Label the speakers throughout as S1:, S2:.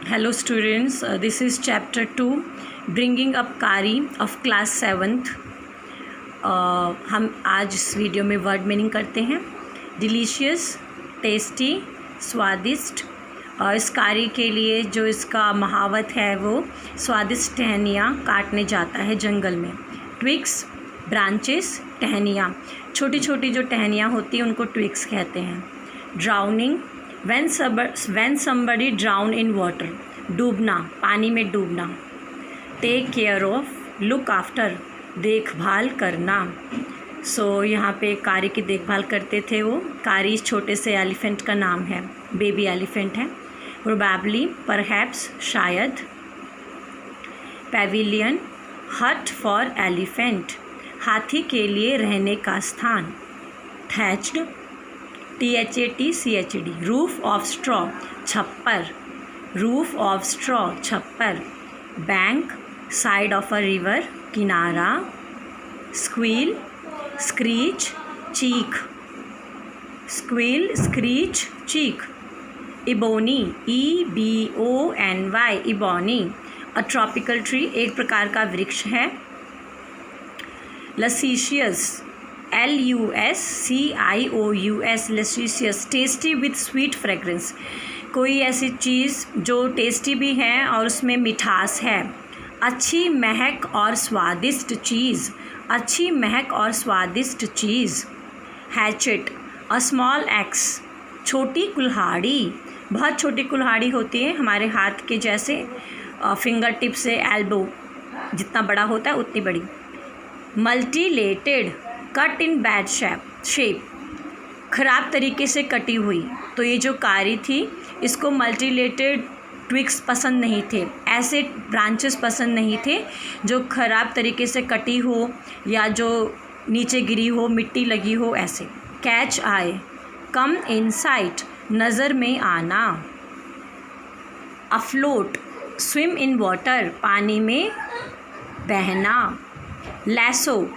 S1: Hello students, this is chapter 2 Bringing up Kari of class 7th. हम आज इस video में वर्ड मीनिंग करते हैं डिलीशियस, टेस्टी, स्वादिष्ट। इस कारी के लिए जो इसका महावत है वो स्वादिष्ट टहनियाँ काटने जाता है जंगल में। ट्विक्स, ब्रांचेस, टहनियाँ, छोटी छोटी जो टहनियाँ होती हैं उनको ट्विक्स कहते हैं। Drowning, when somebody drown in water, डूबना, पानी में डूबना। Take care of, look after, देखभाल करना। यहाँ पे कारी की देखभाल करते थे वो। कारी छोटे से एलिफेंट का नाम है, बेबी एलिफेंट है। प्रोबेबली, परहैप्स, शायद। पैविलियन, हट फॉर एलिफेंट, हाथी के लिए रहने का स्थान। Thatched, THATCHED, roof of straw, छप्पर। रूफ ऑफ स्ट्रॉ, छप्पर। Bank, side of a river, किनारा। स्क्वील, स्क्रीच, चीख। स्क्वील, स्क्रीच, चीख। Ebony, EBONY, ebony, a tropical tree, एक प्रकार का वृक्ष है। Luscious, LUSCIOUS, luscious, tasty with sweet fragrance, कोई ऐसी चीज़ जो टेस्टी भी है और उसमें मिठास है। अच्छी महक और स्वादिष्ट चीज़, अच्छी महक और स्वादिष्ट चीज़। हैचेट, अ स्मॉल एक्स, छोटी कुल्हाड़ी, बहुत छोटी कुल्हाड़ी होती है हमारे हाथ के जैसे, फिंगर टिप से एल्बो जितना बड़ा होता है उतनी बड़ी। मल्टीलेटेड, कट इन बैड शेप, ख़राब तरीके से कटी हुई। तो ये जो कारी थी इसको मल्टीलेटेड ट्विक्स पसंद नहीं थे, ऐसे ब्रांचेस पसंद नहीं थे जो ख़राब तरीके से कटी हो या जो नीचे गिरी हो, मिट्टी लगी हो, ऐसे। कैच आई, कम इन साइट, नज़र में आना। अफ्लोट, स्विम इन वाटर, पानी में बहना। लैसो,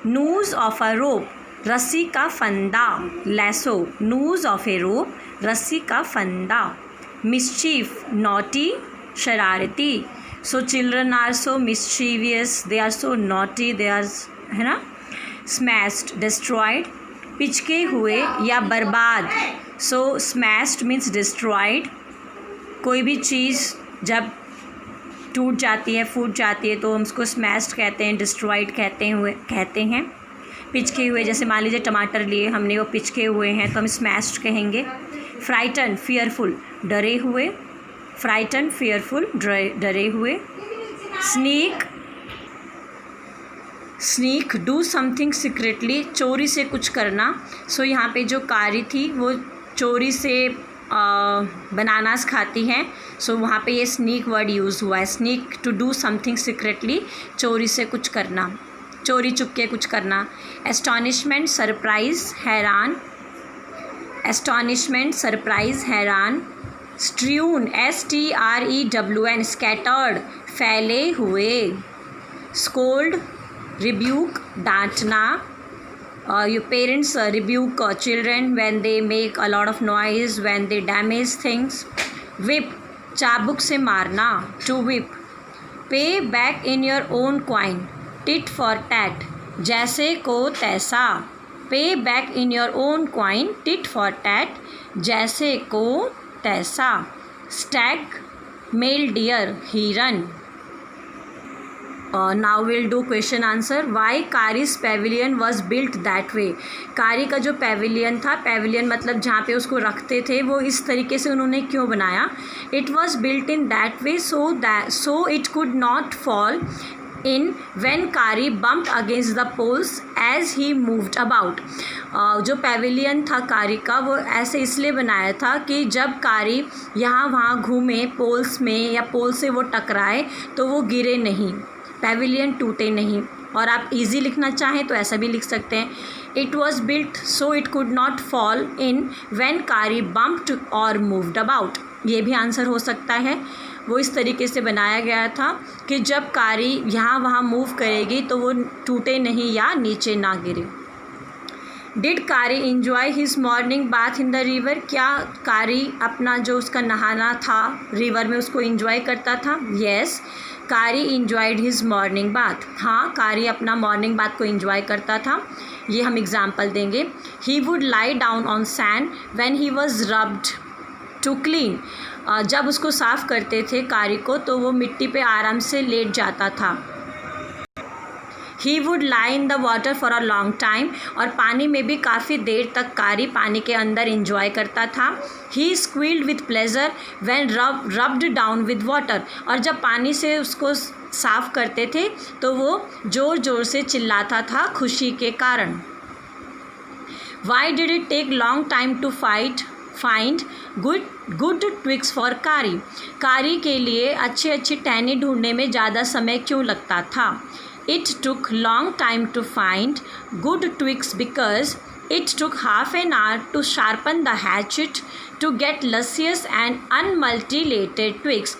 S1: नूज़ ऑफ अ रोप, रस्सी का फंदा। लैसो, नूज़ ऑफ ए रोप, रस्सी का फंदा। मिस्चीफ, नॉटी, शरारती। So children are so mischievous, they are so naughty, they are, है ना। स्मैश्ड, डिस्ट्रॉयड, पिचके हुए या बर्बाद। So smashed means destroyed. कोई भी चीज़ जब टूट जाती है, फूट जाती है तो हम उसको स्मैश्ड कहते हैं, डिस्ट्रॉयड कहते हैं। पिचके हुए, जैसे मान लीजिए टमाटर लिए हमने, वो पिचके हुए हैं तो हम स्मैश्ड कहेंगे। फ्राइटन, फियरफुल, डरे हुए। फ्राइटन, फियरफुल, डरे हुए। Sneak, sneak, do something secretly, चोरी से कुछ करना। यहाँ पे जो कारी थी वो चोरी से बनानास खाती हैं, वहाँ पे ये स्नीक वर्ड यूज़ हुआ है। Sneak, to do something secretly, चोरी से कुछ करना, चोरी चुपके कुछ करना। एस्टॉनिशमेंट, सरप्राइज़, हैरान। एस्टॉनिशमेंट, सरप्राइज़, हैरान। स्ट्र्यून, STREWN, स्कैटर्ड, फैले हुए। स्कोल्ड, रिब्यूक, डांटना। Your parents rebuke children when they make a lot of noise, when they damage things. Whip, चाबुक से मारना, to whip. Pay back in your own coin, tit for tat, जैसे को तैसा। Pay back in your own coin, tit for tat, जैसे को तैसा। Stag, male deer, हिरन। Now will do question answer. Why Kari's pavilion was built that way, Kari का जो pavilion था, पेविलियन मतलब जहाँ पे उसको रखते थे, वो इस तरीके से उन्होंने क्यों बनाया। It was built in that way so it could not fall in when Kari bumped against the poles as he moved about. जो पेविलियन था कारी का, वो ऐसे इसलिए बनाया था कि जब कारी यहाँ वहाँ घूमे पोल्स में या पोल से वो टकराए तो वो गिरे नहीं, पेविलियन टूटे नहीं। और आप इजी लिखना चाहें तो ऐसा भी लिख सकते हैं, it was built so it could not fall in when Kari bumped और मूव्ड अबाउट, ये भी आंसर हो सकता है। वो इस तरीके से बनाया गया था कि जब कारी यहाँ वहाँ मूव करेगी तो वो टूटे नहीं या नीचे ना गिरे। डिड कारी enjoy his morning bath in the river, क्या कारी अपना जो उसका नहाना था रिवर में उसको इंजॉय करता था? येस, कारी इंजॉयड हिज मॉर्निंग बाथ। हाँ, कारी अपना मॉर्निंग बाथ को इंजॉय करता था। ये हम एग्जाम्पल देंगे। He would lie down on sand when he was rubbed to clean, जब उसको साफ़ करते थे कारी को तो वो मिट्टी पे आराम से लेट जाता था। ही would lie in the water for a long time, और पानी में भी काफ़ी देर तक कारी पानी के अंदर इंजॉय करता था। He squealed with pleasure when rubbed down with water, और जब पानी से उसको साफ़ करते थे तो वो ज़ोर ज़ोर से चिल्लाता था खुशी के कारण। Why did it take long time to find good twigs for Kari, Kari के लिए अच्छी टहनी ढूंढने में ज़्यादा समय क्यों लगता था? It took long time to find good twigs because it took half an hour to sharpen the hatchet to get luscious and unmutilated twigs.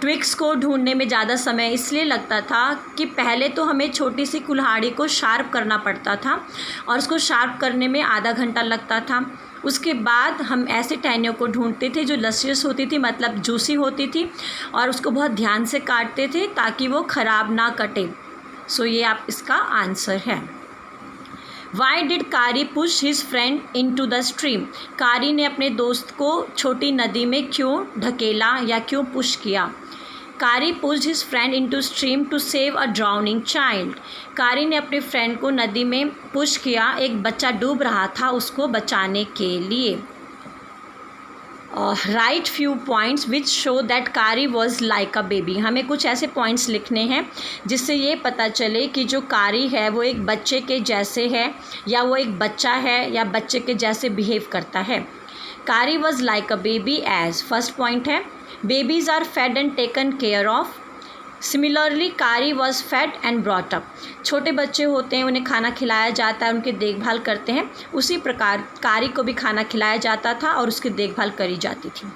S1: Twigs को ढूंढने में ज़्यादा समय इसलिए लगता था कि पहले तो हमें छोटी सी कुल्हाड़ी को शार्प करना पड़ता था और उसको शार्प करने में आधा घंटा लगता था। उसके बाद हम ऐसी टहनियों को ढूंढते थे जो लसियस होती थी, मतलब जूसी होती थी, और उसको बहुत ध्यान से काटते थे ताकि वो ख़राब ना कटे। सो ये आप इसका आंसर है। Why did Kari push his friend into the stream, Kari ने अपने दोस्त को छोटी नदी में क्यों ढकेला या क्यों पुश किया? Kari pushed his friend into stream to save a drowning child, Kari ने अपने फ्रेंड को नदी में पुश किया, एक बच्चा डूब रहा था उसको बचाने के लिए। Right few points which show that कारी वॉज लाइक अ बेबी, हमें कुछ ऐसे पॉइंट्स लिखने हैं जिससे ये पता चले कि जो कारी है वो एक बच्चे के जैसे है या वो एक बच्चा है या बच्चे के जैसे बिहेव करता है। Kari was like a baby as, first point है babies are fed and taken care of. Similarly Kari was fed and brought up, छोटे बच्चे होते हैं उन्हें खाना खिलाया जाता है, उनकी देखभाल करते हैं, उसी प्रकार कारी को भी खाना खिलाया जाता था और उसकी देखभाल करी जाती थी।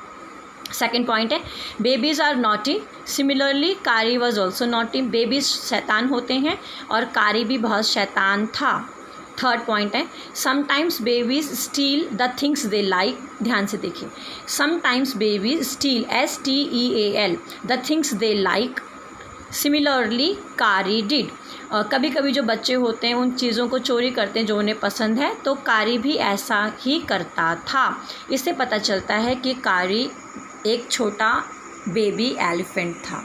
S1: सेकेंड पॉइंट है babies are naughty, similarly Kari was also naughty, babies शैतान होते हैं और कारी भी बहुत शैतान था। थर्ड पॉइंट है sometimes babies steel the things they like, ध्यान से देखिए, sometimes babies steel STEAL the things they like, similarly कारी डिड, कभी कभी जो बच्चे होते हैं उन चीज़ों को चोरी करते हैं जो उन्हें पसंद है, तो कारी भी ऐसा ही करता था। इससे पता चलता है कि कारी एक छोटा बेबी एलिफेंट था।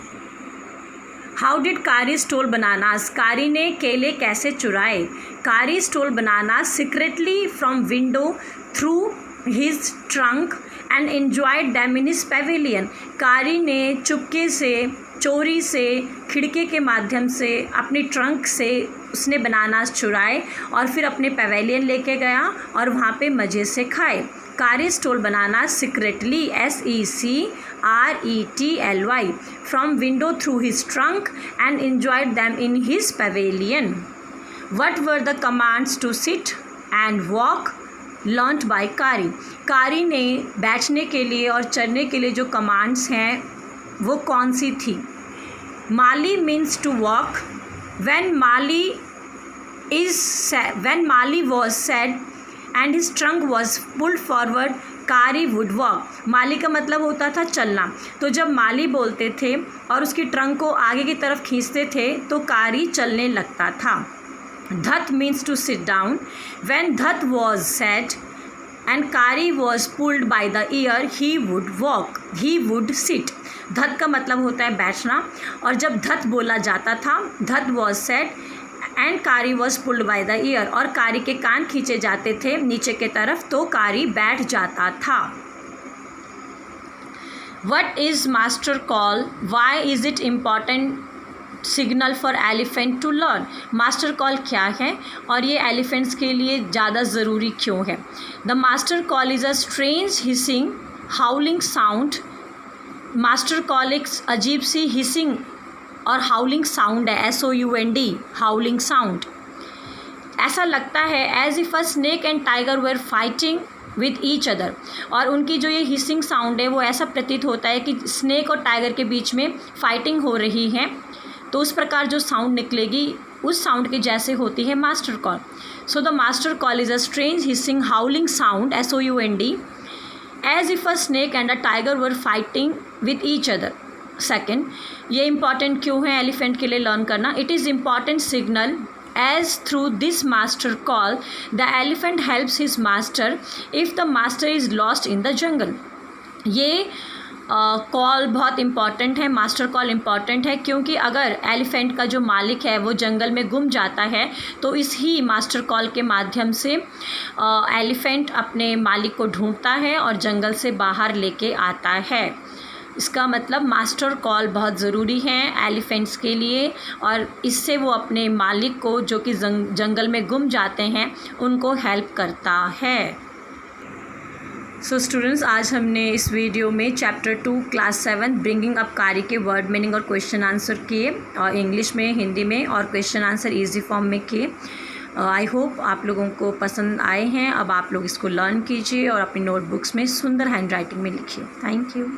S1: How did Kari stole bananas, Kari ने केले कैसे चुराए? Kari stole banana secretly from window through his trunk and enjoyed them in his pavilion, Kari ने चुपके से चोरी से खिड़की के माध्यम से अपनी ट्रंक से उसने बनानास चुराए और फिर अपने पेवेलियन लेके गया और वहाँ पे मज़े से खाए। Kari stole banana secretly SECRETLY from window through his trunk and enjoyed them in his pavilion. What were the commands to sit and walk learned by Kari, Kari ने बैठने के लिए और चलने के लिए जो कमांड्स हैं वो कौन सी थी? माली means to walk, when Mali was said and his trunk was pulled forward, कारी वुड वॉक, माली का मतलब होता था चलना, तो जब माली बोलते थे और उसकी ट्रंक को आगे की तरफ खींचते थे तो कारी चलने लगता था। धत means to sit down, when धत was said and कारी was pulled by the ear, he would walk, he would sit। धत का मतलब होता है बैठना, और जब धत बोला जाता था, धत was said एंड कारी was pulled by the year, और कारी के कान खींचे जाते थे नीचे के तरफ तो कारी बैठ जाता था। What is master call, why is it important signal for elephant to learn, master call क्या है और ये एलिफेंट्स के लिए ज़्यादा ज़रूरी क्यों है? The master call is a strange hissing howling sound, master call एक अजीब सी हिसिंग और हाउलिंग साउंड है, SOUND, हाउलिंग साउंड। ऐसा लगता है as if a snake and tiger were fighting with each other, और उनकी जो ये हिसिंग साउंड है वो ऐसा प्रतीत होता है कि स्नेक और टाइगर के बीच में फाइटिंग हो रही है, तो उस प्रकार जो साउंड निकलेगी उस साउंड के जैसे होती है master call. So the master call is a strange hissing howling sound SOUND as if a snake and a tiger were fighting with each other. Second, ये इंपॉर्टेंट क्यों है एलिफेंट के लिए लर्न करना? It is important signal as through this master call the elephant helps his master if the master is lost in the jungle। ये call बहुत important है, master call important है क्योंकि अगर एलिफेंट का जो मालिक है वो जंगल में गुम जाता है तो इस ही मास्टर कॉल के माध्यम से एलिफेंट अपने मालिक को ढूंढता है और जंगल से बाहर लेके आता है। इसका मतलब मास्टर कॉल बहुत ज़रूरी है एलिफेंट्स के लिए और इससे वो अपने मालिक को जो कि जंगल में गुम जाते हैं उनको हेल्प करता है। सो स्टूडेंट्स, आज हमने इस वीडियो में चैप्टर 2 क्लास 7 ब्रिंगिंग अप कार्य के वर्ड मीनिंग और क्वेश्चन आंसर किए और इंग्लिश में, हिंदी में और क्वेश्चन आंसर ईजी फॉर्म में किए। आई होप आप लोगों को पसंद आए हैं। अब आप लोग इसको लर्न कीजिए और अपनी नोटबुक्स में सुंदर हैंड राइटिंग में लिखिए। Thank you.